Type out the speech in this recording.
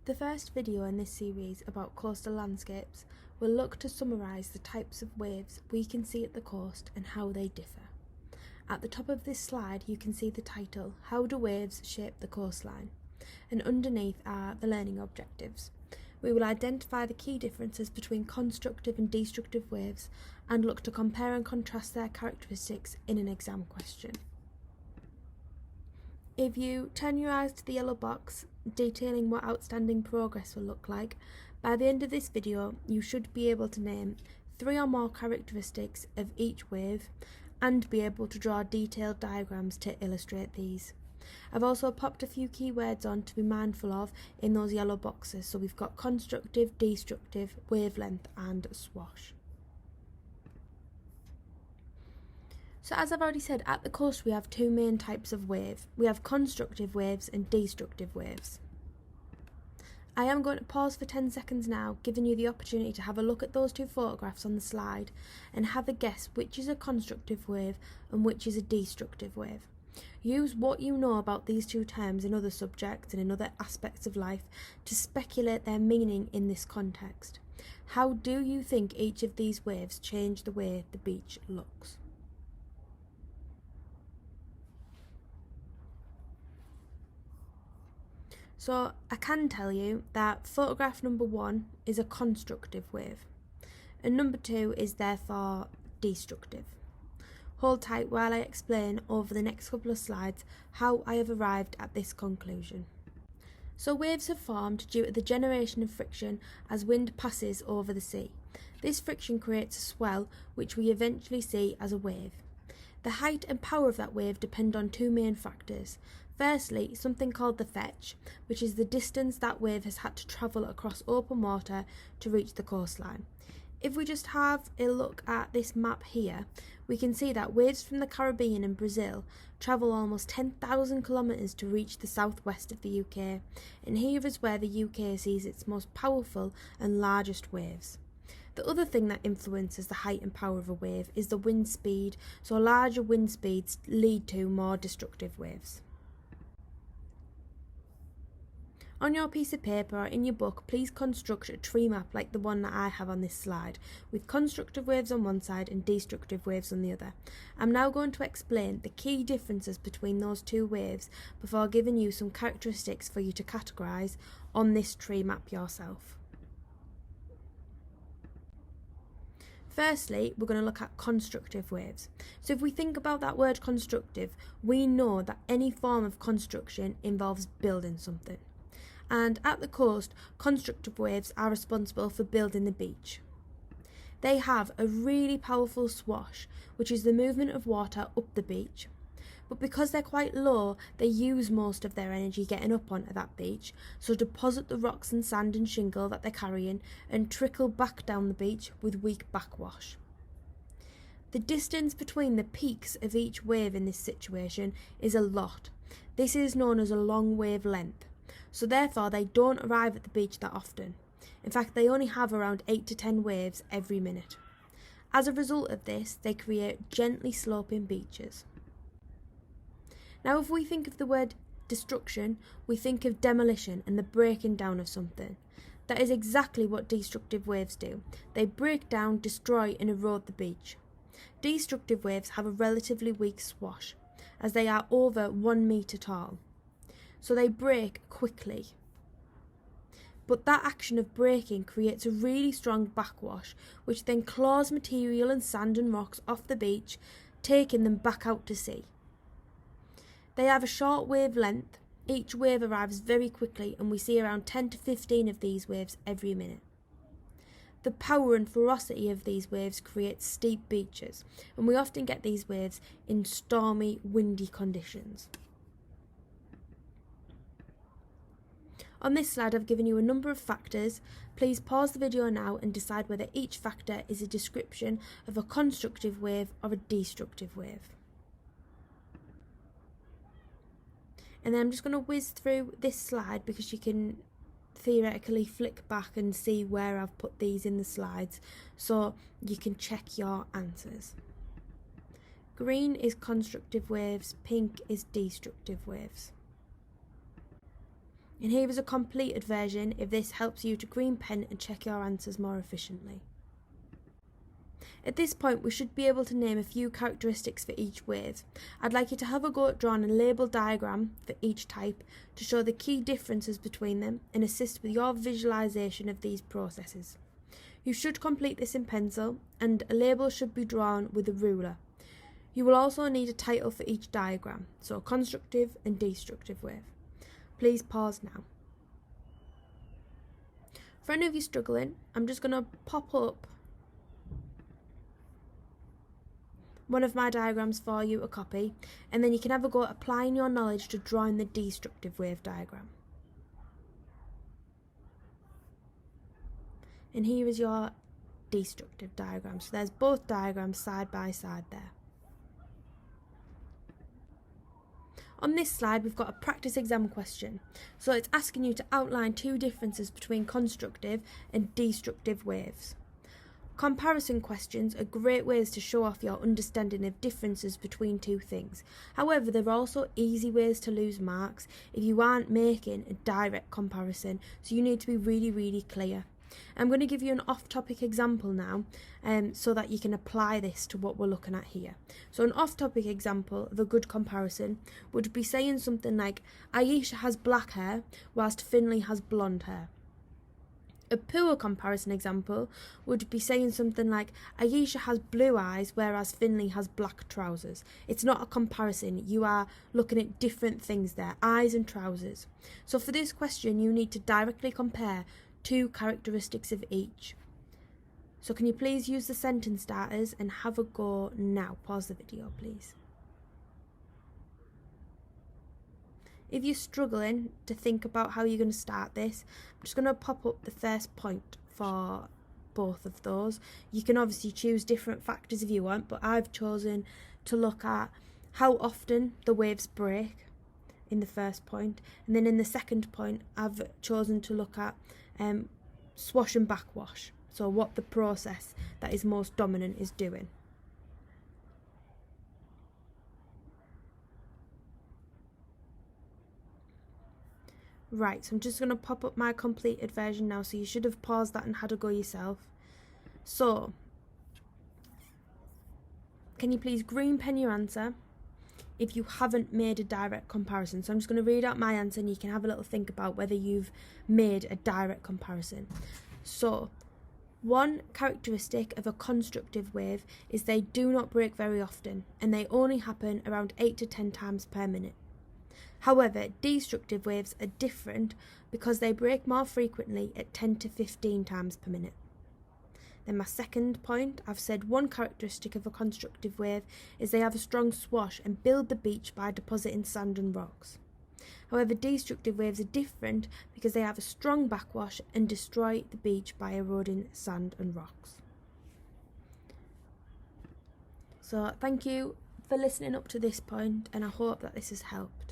The first video in this series about coastal landscapes will look to summarise the types of waves we can see at the coast and how they differ. At the top of this slide you can see the title, How Do Waves Shape the Coastline? And underneath are the learning objectives. We will identify the key differences between constructive and destructive waves and look to compare and contrast their characteristics in an exam question. If you turn your eyes to the yellow box detailing what outstanding progress will look like, by the end of this video you should be able to name 3 or more characteristics of each wave and be able to draw detailed diagrams to illustrate these. I've also popped a few keywords on to be mindful of in those yellow boxes, so we've got constructive, destructive, wavelength and swash. So as I've already said, at the coast we have 2 main types of wave. We have constructive waves and destructive waves. I am going to pause for 10 seconds now, giving you the opportunity to have a look at those 2 photographs on the slide and have a guess which is a constructive wave and which is a destructive wave. Use what you know about these 2 terms in other subjects and in other aspects of life to speculate their meaning in this context. How do you think each of these waves change the way the beach looks? So I can tell you that photograph number 1 is a constructive wave and number 2 is therefore destructive. Hold tight while I explain over the next couple of slides how I have arrived at this conclusion. So waves have formed due to the generation of friction as wind passes over the sea. This friction creates a swell which we eventually see as a wave. The height and power of that wave depend on 2 main factors. Firstly, something called the fetch, which is the distance that wave has had to travel across open water to reach the coastline. If we just have a look at this map here, we can see that waves from the Caribbean and Brazil travel almost 10,000 kilometres to reach the southwest of the UK, and here is where the UK sees its most powerful and largest waves. The other thing that influences the height and power of a wave is the wind speed, so larger wind speeds lead to more destructive waves. On your piece of paper or in your book, please construct a tree map like the one that I have on this slide, with constructive waves on one side and destructive waves on the other. I'm now going to explain the key differences between those 2 waves before giving you some characteristics for you to categorise on this tree map yourself. Firstly, we're going to look at constructive waves. So if we think about that word constructive, we know that any form of construction involves building something. And at the coast, constructive waves are responsible for building the beach. They have a really powerful swash, which is the movement of water up the beach. But because they're quite low, they use most of their energy getting up onto that beach, so deposit the rocks and sand and shingle that they're carrying and trickle back down the beach with weak backwash. The distance between the peaks of each wave in this situation is a lot. This is known as a long wave length. So therefore they don't arrive at the beach that often. In fact, they only have around 8 to 10 waves every minute. As a result of this, they create gently sloping beaches. Now if we think of the word destruction, we think of demolition and the breaking down of something. That is exactly what destructive waves do. They break down, destroy and erode the beach. Destructive waves have a relatively weak swash, as they are over 1 metre tall. So they break quickly. But that action of breaking creates a really strong backwash, which then claws material and sand and rocks off the beach, taking them back out to sea. They have a short wave length. Each wave arrives very quickly and we see around 10 to 15 of these waves every minute. The power and ferocity of these waves creates steep beaches, and we often get these waves in stormy, windy conditions. On this slide I've given you a number of factors. Please pause the video now and decide whether each factor is a description of a constructive wave or a destructive wave. And then I'm just going to whiz through this slide because you can theoretically flick back and see where I've put these in the slides so you can check your answers. Green is constructive waves, pink is destructive waves. And here is a completed version if this helps you to green pen and check your answers more efficiently. At this point, we should be able to name a few characteristics for each wave. I'd like you to have a go at drawing a label diagram for each type to show the key differences between them and assist with your visualisation of these processes. You should complete this in pencil, and a label should be drawn with a ruler. You will also need a title for each diagram, so constructive and destructive wave. Please pause now. For any of you struggling, I'm just going to pop up one of my diagrams for you, a copy, and then you can have a go at applying your knowledge to drawing the destructive wave diagram. And here is your destructive diagram. So there's both diagrams side by side there. On this slide, we've got a practice exam question. So it's asking you to outline two differences between constructive and destructive waves. Comparison questions are great ways to show off your understanding of differences between two things. However, there are also easy ways to lose marks if you aren't making a direct comparison, so you need to be really clear. I'm going to give you an off-topic example now so that you can apply this to what we're looking at here. So an off-topic example of a good comparison would be saying something like, Aisha has black hair whilst Finley has blonde hair. A poor comparison example would be saying something like, Aisha has blue eyes whereas Finley has black trousers. It's not a comparison, you are looking at different things there, eyes and trousers. So for this question you need to directly compare two characteristics of each. So can you please use the sentence starters and have a go now? Pause the video please. If you're struggling to think about how you're going to start this, I'm just going to pop up the first point for both of those. You can obviously choose different factors if you want, but I've chosen to look at how often the waves break in the first point, and then in the second point I've chosen to look at swash and backwash, so what the process that is most dominant is doing. Right, so I'm just going to pop up my completed version now, so you should have paused that and had a go yourself. So, can you please green pen your answer if you haven't made a direct comparison? So I'm just going to read out my answer and you can have a little think about whether you've made a direct comparison. So, one characteristic of a constructive wave is they do not break very often and they only happen around 8 to 10 times per minute. However, destructive waves are different because they break more frequently at 10 to 15 times per minute. Then my second point, I've said one characteristic of a constructive wave is they have a strong swash and build the beach by depositing sand and rocks. However, destructive waves are different because they have a strong backwash and destroy the beach by eroding sand and rocks. So thank you for listening up to this point, and I hope that this has helped.